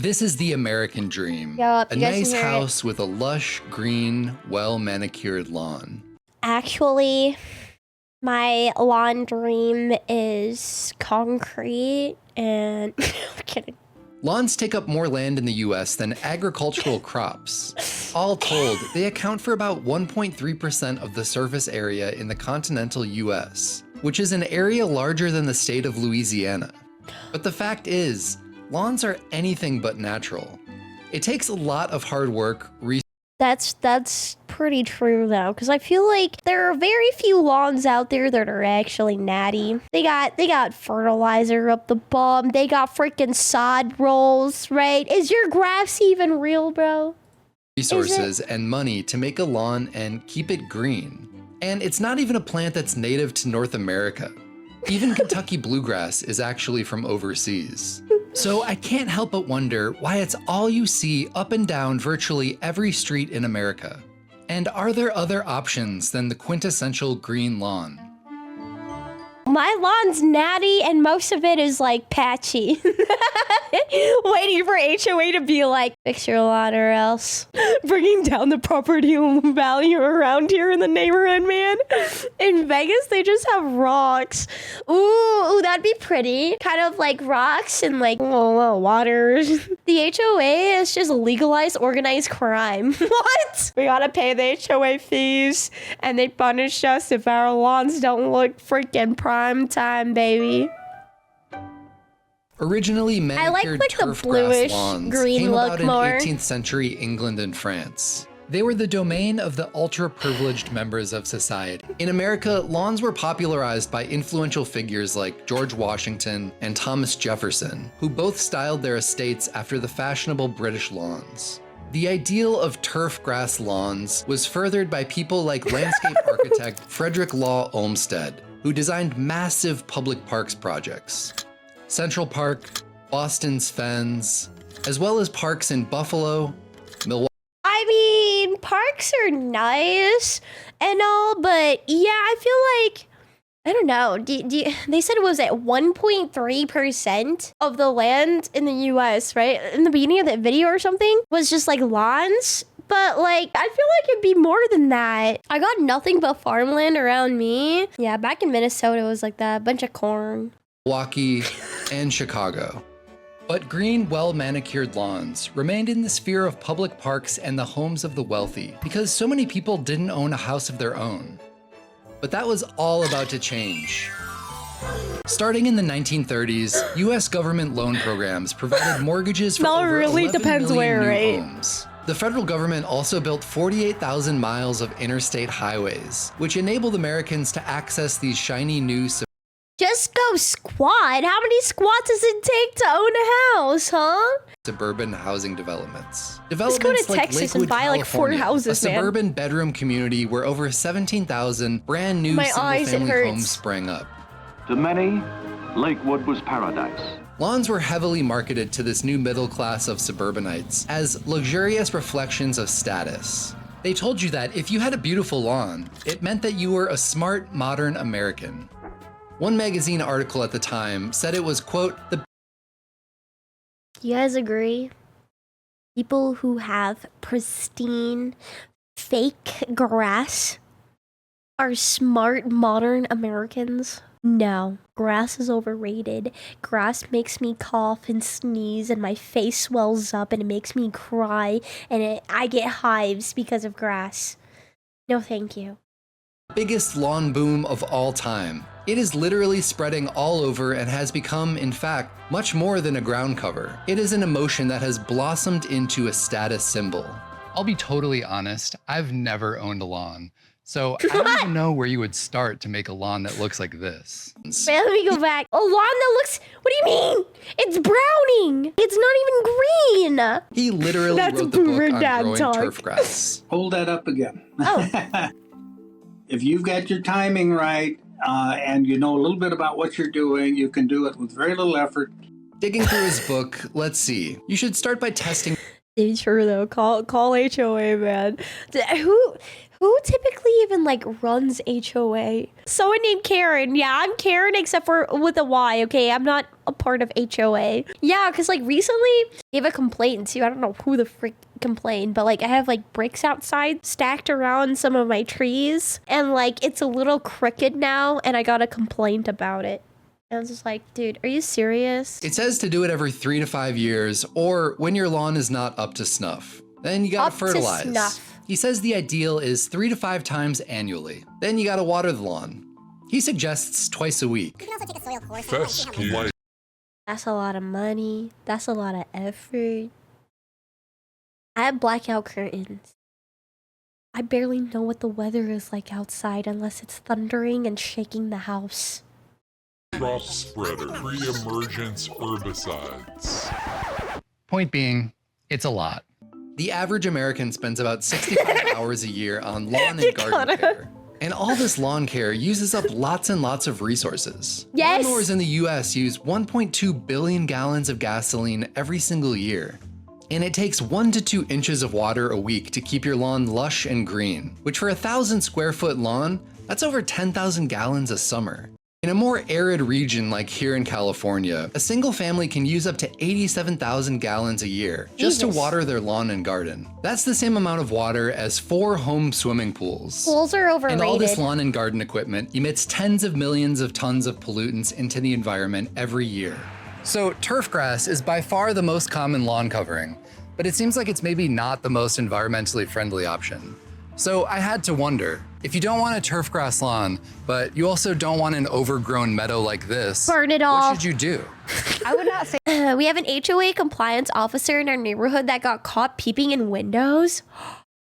This is the American dream. Yup, a you guys nice can hear it. house with a lush, green, well-manicured lawn. Actually, my lawn dream is concrete and... I'm kidding. Lawns take up more land in the US than agricultural crops. All told, they account for about 1.3% of the surface area in the continental US, which is an area larger than the state of Louisiana. But the fact is, lawns are anything but natural. It takes a lot of hard work, That's pretty true though, because I feel like there are very few lawns out there that are actually natty. They got fertilizer up the bum. They got freaking sod rolls, right? Is your grass even real, bro? resources and money to make a lawn and keep it green. And it's not even a plant that's native to North America. Even Kentucky bluegrass is actually from overseas. So I can't help but wonder why it's all you see up and down virtually every street in America. And are there other options than the quintessential green lawn? My lawn's natty and most of it is like patchy. Waiting for HOA to be like, fix your lawn or else. Bringing down the property value around here in the neighborhood, man. In Vegas, they just have rocks. Ooh, that'd be pretty. Kind of like rocks and like water. The HOA is just legalized organized crime. What? We gotta pay the HOA fees and they punish us if our lawns don't look freaking prime time, baby. Originally manicured turf grass lawns came about in 18th century England and France. They were the domain of the ultra-privileged members of society. In America, lawns were popularized by influential figures like George Washington and Thomas Jefferson, who both styled their estates after the fashionable British lawns. The ideal of turf grass lawns was furthered by people like landscape architect Frederick Law Olmsted, who designed massive public parks projects. Central Park, Boston's Fens, as well as parks in Buffalo, Milwaukee. I mean, parks are nice and all, but yeah, I feel like, I don't know. They said it was at 1.3% of the land in the US, right? In the beginning of that video or something was just like lawns. But like, I feel like it'd be more than that. I got nothing but farmland around me. Yeah, back in Minnesota, it was like that. Bunch of corn. Milwaukee, and Chicago. But green, well-manicured lawns remained in the sphere of public parks and the homes of the wealthy because so many people didn't own a house of their own. But that was all about to change. Starting in the 1930s, US government loan programs provided mortgages for over 11 million new homes. The federal government also built 48,000 miles of interstate highways, which enabled Americans to access these shiny new Just go squat. How many squats does it take to own a house, huh? suburban housing developments. Just go to Texas and buy like 4 houses, a man. suburban bedroom community where over 17,000 brand new single-family homes sprang up. To many, Lakewood was paradise. Lawns were heavily marketed to this new middle class of suburbanites as luxurious reflections of status. They told you that if you had a beautiful lawn, it meant that you were a smart, modern American. One magazine article at the time said it was, quote, the... You guys agree? People who have pristine, fake grass are smart, modern Americans? No, grass is overrated. Grass makes me cough and sneeze and my face swells up and it makes me cry and I get hives because of grass. No, thank you. biggest lawn boom of all time. It is literally spreading all over and has become, in fact, much more than a ground cover. It is an emotion that has blossomed into a status symbol. I'll be totally honest, I've never owned a lawn. So I don't even know where you would start to make a lawn that looks like this. Wait, let me go back. A lawn that looks, what do you mean? It's browning. It's not even green. He literally wrote the book on growing turf grass. Hold that up again. Oh. If you've got your timing right and you know a little bit about what you're doing, you can do it with very little effort. Digging through his book, let's see. You should start by testing. It's true though. Call HOA, man. Who typically even like runs HOA? Someone named Karen. Yeah, I'm Karen except for with a Y. Okay, I'm not a part of HOA. Yeah, because like recently I gave a complaint too. I don't know who the frick complained, but like I have like bricks outside stacked around some of my trees, and like it's a little crooked now, and I got a complaint about it. And I was just like, dude, are you serious? It says to do it every 3 to 5 years, or when your lawn is not up to snuff. Then you gotta fertilize. Snuff. He says the ideal is 3 to 5 times annually. Then you gotta water the lawn. He suggests twice a week. You can also take a soil course. That's a lot of money. That's a lot of effort. I have blackout curtains. I barely know what the weather is like outside unless it's thundering and shaking the house. Crop spreader, pre-emergence herbicides. Point being, it's a lot. The average American spends about 65 hours a year on lawn and garden care. And all this lawn care uses up lots and lots of resources. Yes. Lawnmowers in the US use 1.2 billion gallons of gasoline every single year. And it takes 1 to 2 inches of water a week to keep your lawn lush and green, which for a 1,000 square foot lawn, that's over 10,000 gallons a summer. In a more arid region like here in California, a single family can use up to 87,000 gallons a year just to water their lawn and garden. That's the same amount of water as 4 home swimming pools. Pools are overrated. And all this lawn and garden equipment emits tens of millions of tons of pollutants into the environment every year. So turf grass is by far the most common lawn covering, but it seems like it's maybe not the most environmentally friendly option. So I had to wonder, if you don't want a turf grass lawn, but you also don't want an overgrown meadow like this, burn it all. what should you do? I would not say. We have an HOA compliance officer in our neighborhood that got caught peeping in windows.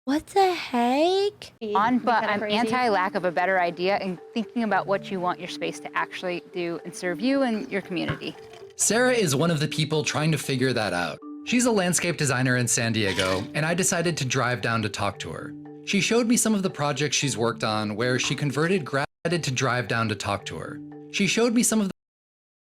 What the heck? But I'm anti-lack of a better idea and thinking about what you want your space to actually do and serve you and your community. Sarah is one of the people trying to figure that out. She's a landscape designer in San Diego, and I decided to drive down to talk to her. She showed me some of the projects she's worked on where she converted grass to drive down to talk to her. She showed me some of the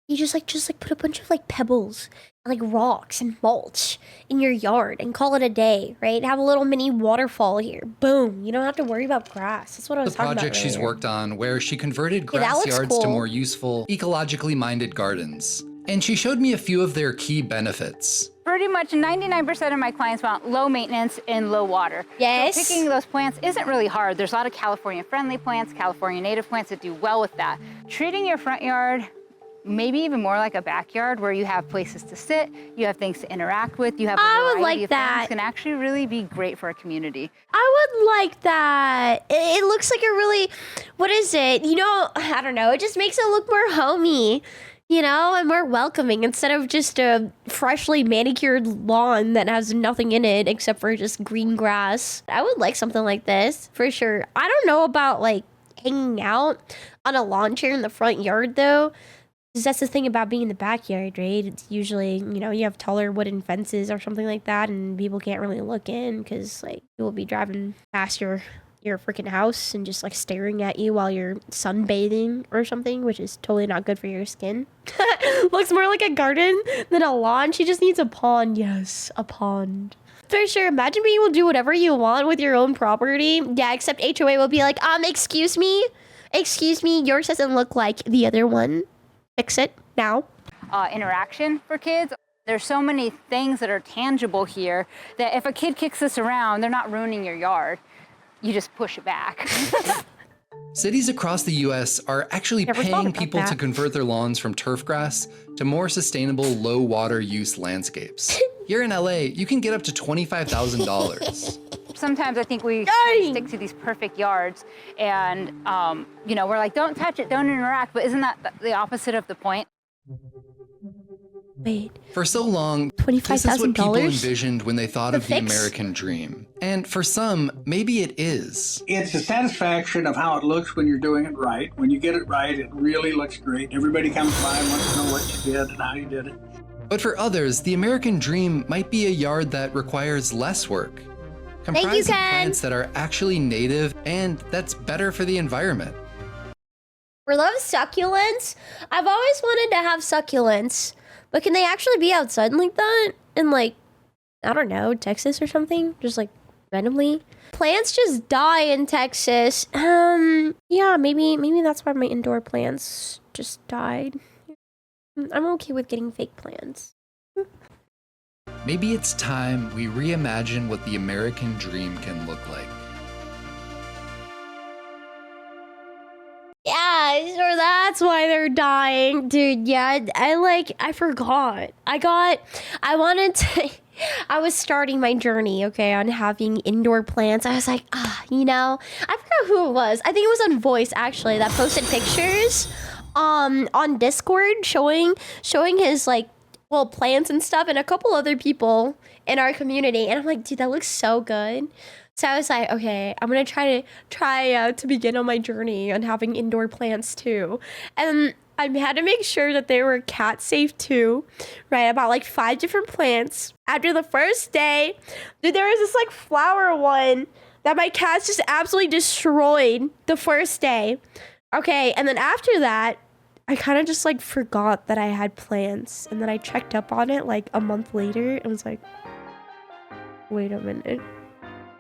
You just put a bunch of like pebbles, like rocks and mulch in your yard and call it a day, right? Have a little mini waterfall here. Boom. You don't have to worry about grass. That's what I was talking about. projects she's earlier. worked on where she converted Yeah, that grass looks yards to cool. more useful, ecologically minded gardens. And she showed me a few of their key benefits. Pretty much 99% of my clients want low maintenance and low water. Yes. So picking those plants isn't really hard. There's a lot of California-friendly plants, California native plants that do well with that. Treating your front yard maybe even more like a backyard where you have places to sit, you have things to interact with, you have a I would variety like of that. things can actually really be great for a community. I would like that. It looks like a really, what is it? You know, I don't know. It just makes it look more homey, you know, and more welcoming instead of just a freshly manicured lawn that has nothing in it except for just green grass. I would like something like this for sure. I don't know about like hanging out on a lawn chair in the front yard though. Because that's the thing about being in the backyard, right? It's usually, you know, you have taller wooden fences or something like that, and people can't really look in because, like, people will be driving past your freaking house and just, like, staring at you while you're sunbathing or something, which is totally not good for your skin. Looks more like a garden than a lawn. She just needs a pond. Yes, a pond. For sure. Imagine being able to do whatever you want with your own property. Yeah, except HOA will be like, excuse me, yours doesn't look like the other one. Fix it now. Interaction for kids. There's so many things that are tangible here that if a kid kicks this around, they're not ruining your yard. You just push it back. Cities across the US are actually Never thought paying about people that. to convert their lawns from turf grass to more sustainable low water use landscapes. Here in LA, you can get up to $25,000. Sometimes I think we stick to these perfect yards and, you know, we're like, don't touch it, don't interact, but isn't that the opposite of the point? Wait, For so long, this is what people $25,000? envisioned when they thought of the fix? American dream. And for some, maybe it is. It's a satisfaction of how it looks when you're doing it right. When you get it right, it really looks great. Everybody comes by and wants to know what you did and how you did it. But for others, the American dream might be a yard that requires less work. you, Comprised of Ken. plants that are actually native and that's better for the environment. we love succulents. I've always wanted to have succulents, but can they actually be outside like that? In like, I don't know, Texas or something? Just like randomly? Plants just die in Texas. Yeah, maybe that's why my indoor plants just died. I'm okay with getting fake plants. Maybe it's time we reimagine what the American dream can look like. Yeah, sure, that's why they're dying. Dude, yeah, I forgot. I was starting my journey, okay, on having indoor plants. I was like, you know, I forgot who it was. I think it was on Voice, actually, that posted pictures on Discord showing his, like, well, plants and stuff, and a couple other people in our community. And I'm like, dude, that looks so good. So I was like, okay, I'm gonna try to begin on my journey on having indoor plants too. And I had to make sure that they were cat safe too, right? About like 5 different plants. After the first day, dude, there was this like flower one that my cats just absolutely destroyed the first day. Okay, and then after that, I kind of just like forgot that I had plants. And then I checked up on it like a month later and was like, wait a minute.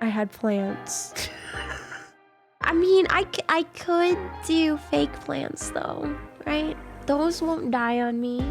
I had plants. I mean, I could do fake plants though, right? Those won't die on me.